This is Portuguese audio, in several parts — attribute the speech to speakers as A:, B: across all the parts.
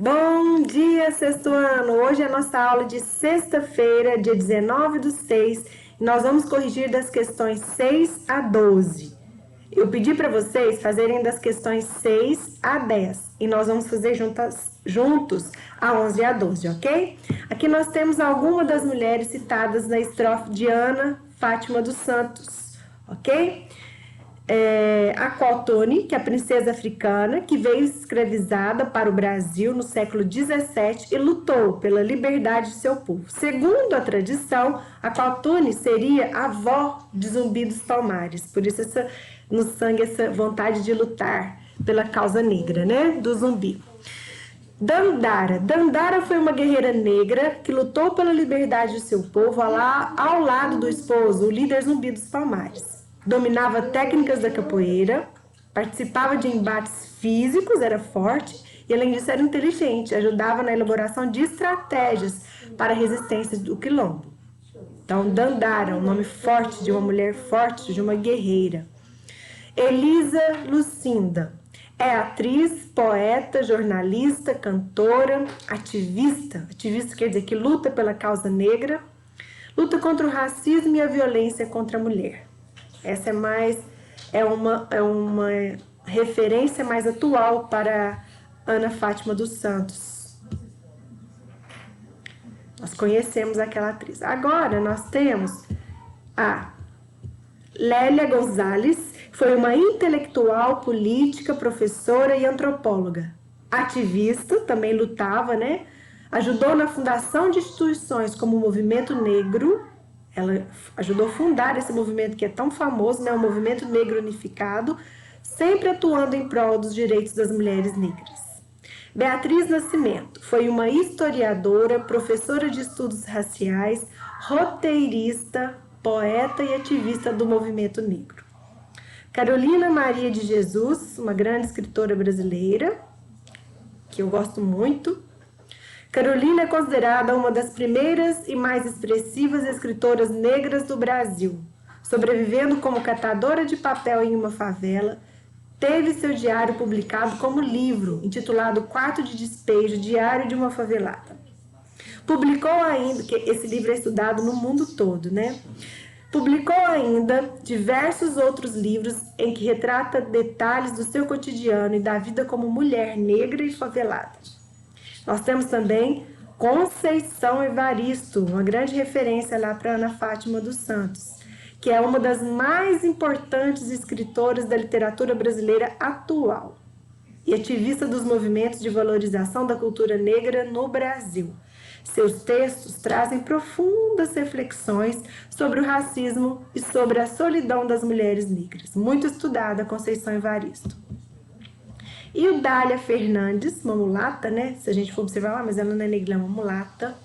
A: Bom dia, sexto ano! Hoje é a nossa aula de sexta-feira, dia 19/6, e nós vamos corrigir das questões 6 a 12. Eu pedi para vocês fazerem das questões 6 a 10, e nós vamos fazer juntos a 11 e a 12, ok? Aqui nós temos algumas das mulheres citadas na estrofe de Ana Fátima dos Santos, ok? A Cotone, que é a princesa africana, que veio escravizada para o Brasil no século 17 e lutou pela liberdade de seu povo. Segundo a tradição, a Cotone seria a avó de Zumbi dos Palmares, por isso no sangue essa vontade de lutar pela causa negra, né, do Zumbi. Dandara foi uma guerreira negra que lutou pela liberdade de seu povo ao lado do esposo, o líder Zumbi dos Palmares. Dominava técnicas da capoeira, participava de embates físicos, era forte e, além disso, era inteligente, ajudava na elaboração de estratégias para a resistência do quilombo. Então, Dandara, um nome forte de uma mulher forte, de uma guerreira. Elisa Lucinda é atriz, poeta, jornalista, cantora, ativista. Ativista quer dizer que luta pela causa negra, luta contra o racismo e a violência contra a mulher. Essa é uma referência mais atual para Ana Fátima dos Santos. Nós conhecemos aquela atriz. Agora nós temos a Lélia Gonzalez, que foi uma intelectual, política, professora e antropóloga. Ativista, também lutava, né? Ajudou na fundação de instituições como o Movimento Negro. Ela ajudou a fundar esse movimento que é tão famoso, né? O Movimento Negro Unificado, sempre atuando em prol dos direitos das mulheres negras. Beatriz Nascimento foi uma historiadora, professora de estudos raciais, roteirista, poeta e ativista do movimento negro. Carolina Maria de Jesus, uma grande escritora brasileira, que eu gosto muito. Carolina é considerada uma das primeiras e mais expressivas escritoras negras do Brasil. Sobrevivendo como catadora de papel em uma favela, teve seu diário publicado como livro, intitulado Quarto de Despejo, Diário de uma Favelada. Publicou ainda, que esse livro é estudado no mundo todo, né? Publicou ainda diversos outros livros em que retrata detalhes do seu cotidiano e da vida como mulher negra e favelada. Nós temos também Conceição Evaristo, uma grande referência lá para Ana Fátima dos Santos, que é uma das mais importantes escritoras da literatura brasileira atual e ativista dos movimentos de valorização da cultura negra no Brasil. Seus textos trazem profundas reflexões sobre o racismo e sobre a solidão das mulheres negras. Muito estudada Conceição Evaristo. E o Dália Fernandes, uma mulata, né? Se a gente for observar, mas ela não é negra, é uma mulata.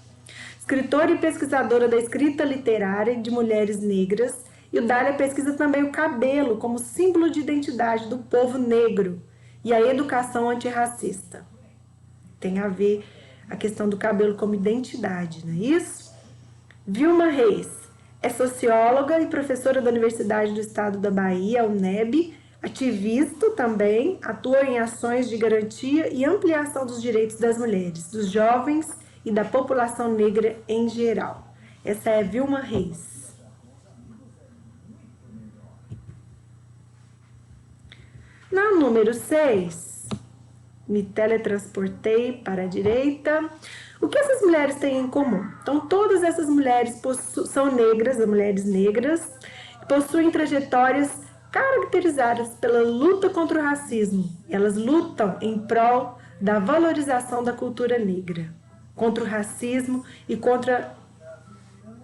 A: Escritora e pesquisadora da escrita literária de mulheres negras. E o Dália pesquisa também o cabelo como símbolo de identidade do povo negro e a educação antirracista. Tem a ver a questão do cabelo como identidade, não é isso? Vilma Reis é socióloga e professora da Universidade do Estado da Bahia, UNEB, ativista também, atua em ações de garantia e ampliação dos direitos das mulheres, dos jovens e da população negra em geral. Essa é Vilma Reis. Na número 6, me teletransportei para a direita. O que essas mulheres têm em comum? Então, todas essas mulheres são negras, as mulheres negras, possuem trajetórias caracterizadas pela luta contra o racismo. Elas lutam em prol da valorização da cultura negra, contra o racismo e contra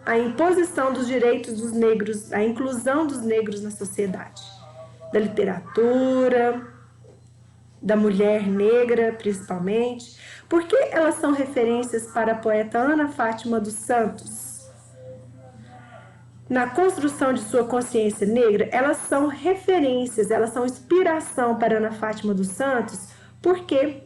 A: a imposição dos direitos dos negros, a inclusão dos negros na sociedade, da literatura, da mulher negra, principalmente. Por que elas são referências para a poeta Ana Fátima dos Santos? Na construção de sua consciência negra, elas são referências, elas são inspiração para Ana Fátima dos Santos, porque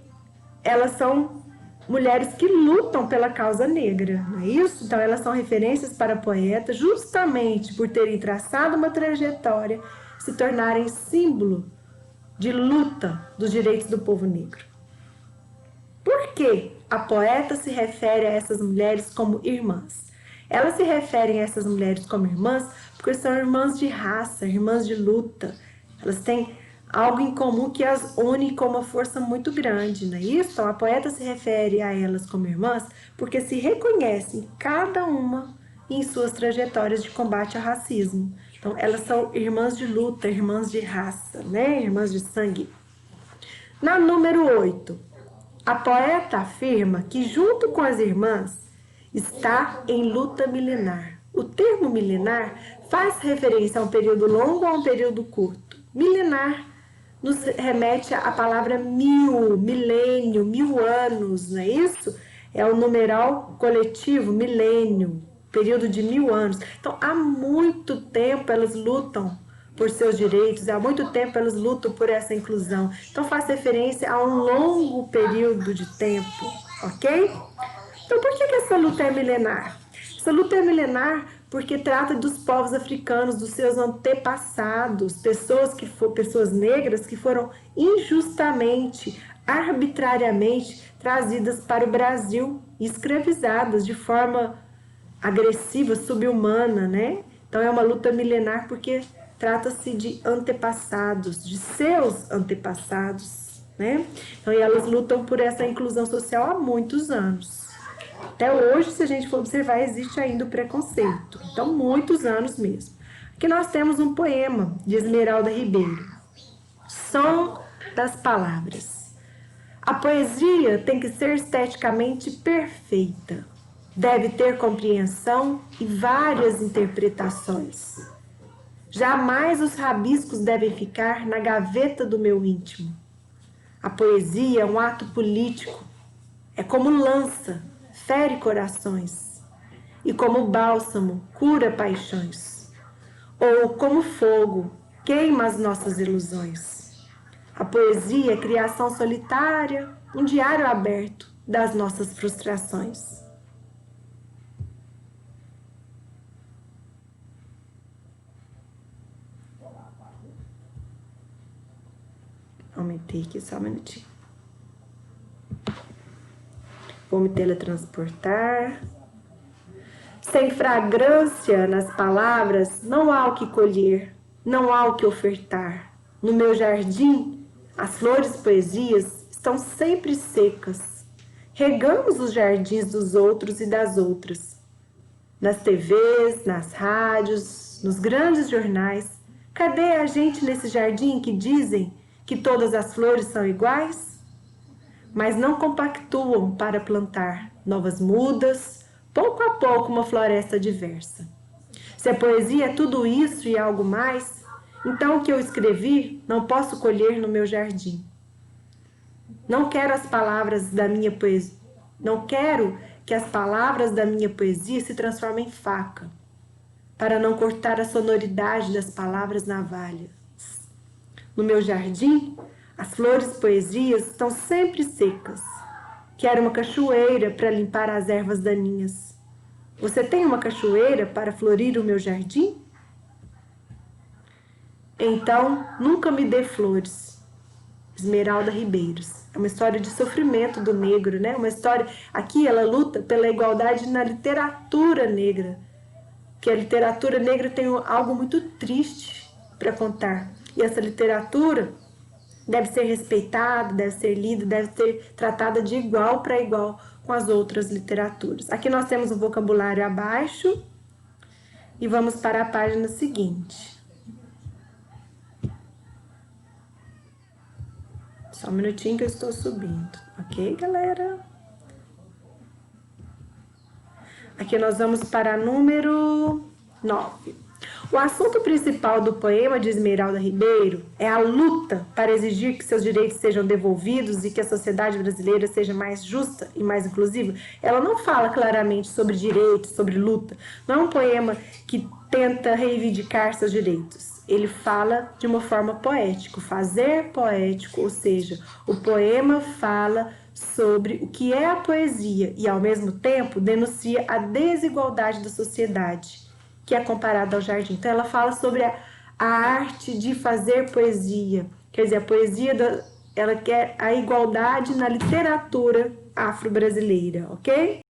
A: elas são mulheres que lutam pela causa negra, não é isso? Então, elas são referências para a poeta justamente por terem traçado uma trajetória, se tornarem símbolo de luta dos direitos do povo negro. Por que a poeta se refere a essas mulheres como irmãs? Elas se referem a essas mulheres como irmãs porque são irmãs de raça, irmãs de luta. Elas têm algo em comum que as une com uma força muito grande, não é isso? Então, a poeta se refere a elas como irmãs porque se reconhecem cada uma em suas trajetórias de combate ao racismo. Então, elas são irmãs de luta, irmãs de raça, né? Irmãs de sangue. Na número 8, a poeta afirma que junto com as irmãs está em luta milenar. O termo milenar faz referência a um período longo ou a um período curto. Milenar nos remete à palavra mil, milênio, 1000 anos, não é isso? É o numeral coletivo, milênio, período de 1000 anos. Então, há muito tempo elas lutam por seus direitos, há muito tempo elas lutam por essa inclusão. Então, faz referência a um longo período de tempo, ok? Então, por que essa luta é milenar? Essa luta é milenar porque trata dos povos africanos, dos seus antepassados, pessoas negras que foram injustamente, arbitrariamente trazidas para o Brasil, escravizadas de forma agressiva, subhumana, né? Então é uma luta milenar porque trata-se de antepassados, de seus antepassados, né? Então, e elas lutam por essa inclusão social há muitos anos. Até hoje, se a gente for observar, existe ainda o preconceito. Então, muitos anos mesmo. Aqui nós temos um poema de Esmeralda Ribeiro. Som das palavras. A poesia tem que ser esteticamente perfeita. Deve ter compreensão e várias interpretações. Jamais os rabiscos devem ficar na gaveta do meu íntimo. A poesia é um ato político. É como lança, fere corações. E como bálsamo, cura paixões. Ou como fogo, queima as nossas ilusões. A poesia é criação solitária, um diário aberto das nossas frustrações. Aumentei aqui só um minutinho. Vou me teletransportar. Sem fragrância nas palavras, não há o que colher, não há o que ofertar. No meu jardim, as flores poesias estão sempre secas. Regamos os jardins dos outros e das outras. Nas TVs, nas rádios, nos grandes jornais, cadê a gente nesse jardim que dizem que todas as flores são iguais? Mas não compactuam para plantar novas mudas, pouco a pouco uma floresta diversa. Se a poesia é tudo isso e algo mais, então o que eu escrevi não posso colher no meu jardim. Não quero as palavras da minha poesia, não quero que as palavras da minha poesia se transformem em faca, para não cortar a sonoridade das palavras navalhas. No meu jardim, as flores poesias estão sempre secas. Quero uma cachoeira para limpar as ervas daninhas. Você tem uma cachoeira para florir o meu jardim? Então, nunca me dê flores. Esmeralda Ribeiros. É uma história de sofrimento do negro, né? Uma história... Aqui ela luta pela igualdade na literatura negra. Que a literatura negra tem algo muito triste para contar. E essa literatura deve ser respeitada, deve ser lida, deve ser tratada de igual para igual com as outras literaturas. Aqui nós temos um vocabulário abaixo e vamos para a página seguinte. Só um minutinho que eu estou subindo, ok, galera? Aqui nós vamos para número 9. O assunto principal do poema de Esmeralda Ribeiro é a luta para exigir que seus direitos sejam devolvidos e que a sociedade brasileira seja mais justa e mais inclusiva. Ela não fala claramente sobre direitos, sobre luta. Não é um poema que tenta reivindicar seus direitos. Ele fala de uma forma poética, fazer poético, ou seja, o poema fala sobre o que é a poesia e, ao mesmo tempo, denuncia a desigualdade da sociedade, que é comparada ao jardim. Então, ela fala sobre a arte de fazer poesia, quer dizer, a poesia ela quer a igualdade na literatura afro-brasileira, ok?